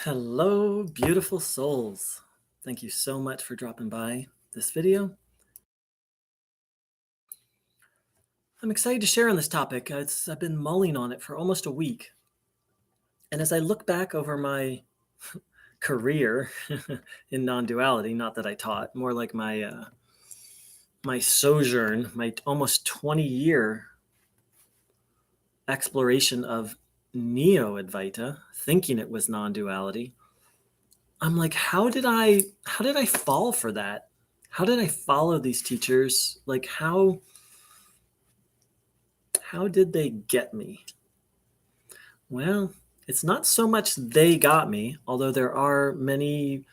Hello, beautiful souls. Thank you so much for dropping by this video. I'm excited to share on this topic. I've been mulling on it for almost a week. And as I look back over my career in non-duality, not that I taught, more like my sojourn, my almost 20-year exploration of Neo-Advaita, thinking it was non-duality, I'm like, how did I fall for that? How did I follow these teachers? Like how did they get me? Well, it's not so much they got me, although there are many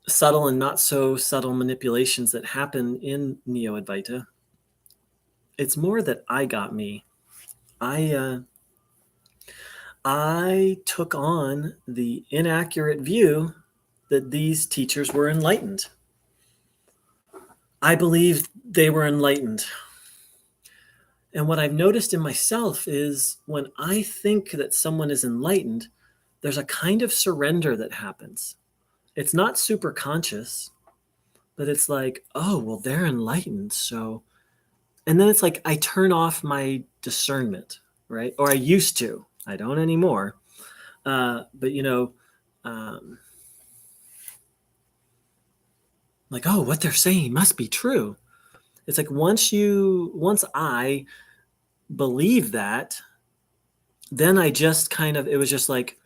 subtle and not so subtle manipulations that happen in Neo-Advaita. It's more that I got me. I took on the inaccurate view that these teachers were enlightened. I believed they were enlightened. And what I've noticed in myself is when I think that someone is enlightened, there's a kind of surrender that happens. It's not super conscious, but it's like, oh, well, they're enlightened. So, and then it's like I turn off my discernment, right? Or I used to. I don't anymore. But, like, oh, what they're saying must be true. It's like once I believe that, then I just it was just like,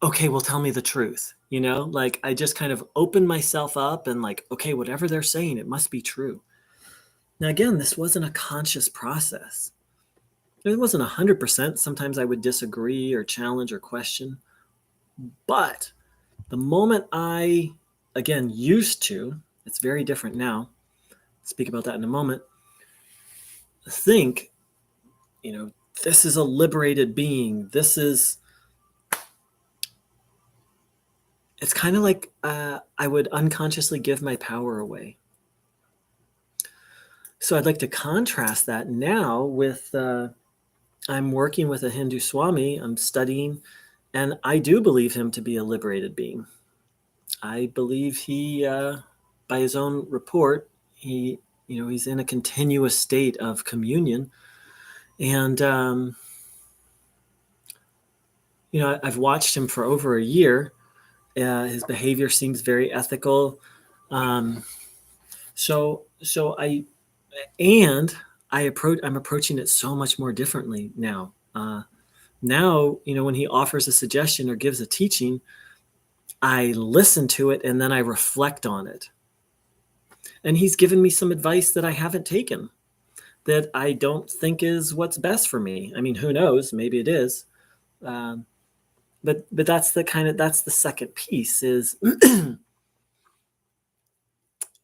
okay, well, tell me the truth. Like I just kind of opened myself up and like, okay, whatever they're saying, it must be true. Now, again, this wasn't a conscious process. It wasn't 100%. Sometimes I would disagree or challenge or question. But the moment I, again, used to, it's very different now. I'll speak about that in a moment. Think, this is a liberated being. It's kind of like I would unconsciously give my power away. So I'd like to contrast that now with, I'm working with a Hindu Swami, I'm studying, and I do believe him to be a liberated being. I believe he, by his own report, he's in a continuous state of communion. And, I've watched him for over a year. His behavior seems very ethical. So I'm approaching it so much more differently now. Now, when he offers a suggestion or gives a teaching, I listen to it and then I reflect on it. And he's given me some advice that I haven't taken, that I don't think is what's best for me. I mean, who knows? Maybe it is. But that's the second piece is,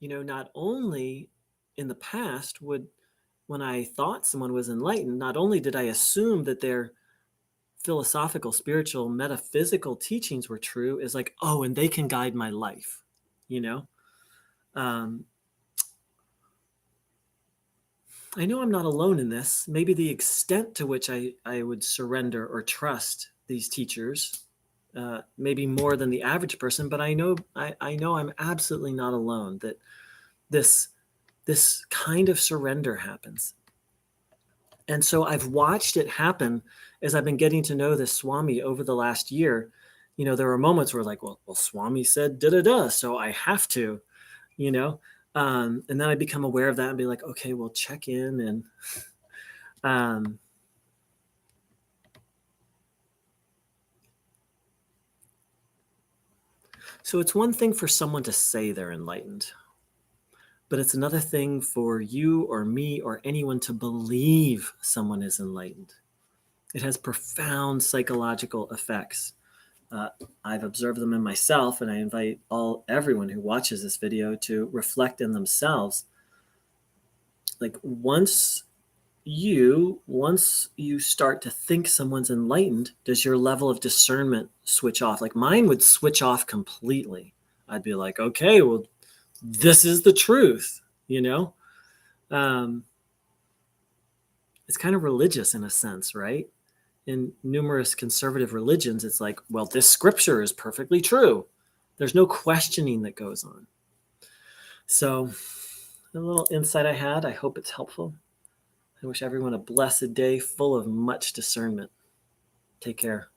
not only in the past when I thought someone was enlightened, not only did I assume that their philosophical, spiritual, metaphysical teachings were true, is like, oh, and they can guide my life, I know I'm not alone in this. Maybe the extent to which I would surrender or trust these teachers, maybe more than the average person, but I know I'm absolutely not alone, that this kind of surrender happens. And so I've watched it happen as I've been getting to know this Swami over the last year. There were moments where like, well, Swami said da-da-da, so I have to, and then I become aware of that and be like, okay, well, check in. And so it's one thing for someone to say they're enlightened, but it's another thing for you or me or anyone to believe someone is enlightened. It has profound psychological effects. I've observed them in myself, and I invite everyone who watches this video to reflect in themselves. Like once you start to think someone's enlightened, does your level of discernment switch off? Like mine would switch off completely. I'd be like, okay, well, this is the truth, It's kind of religious in a sense, right? In numerous conservative religions, it's like, well, this scripture is perfectly true. There's no questioning that goes on. So, a little insight I had. I hope it's helpful. I wish everyone a blessed day full of much discernment. Take care.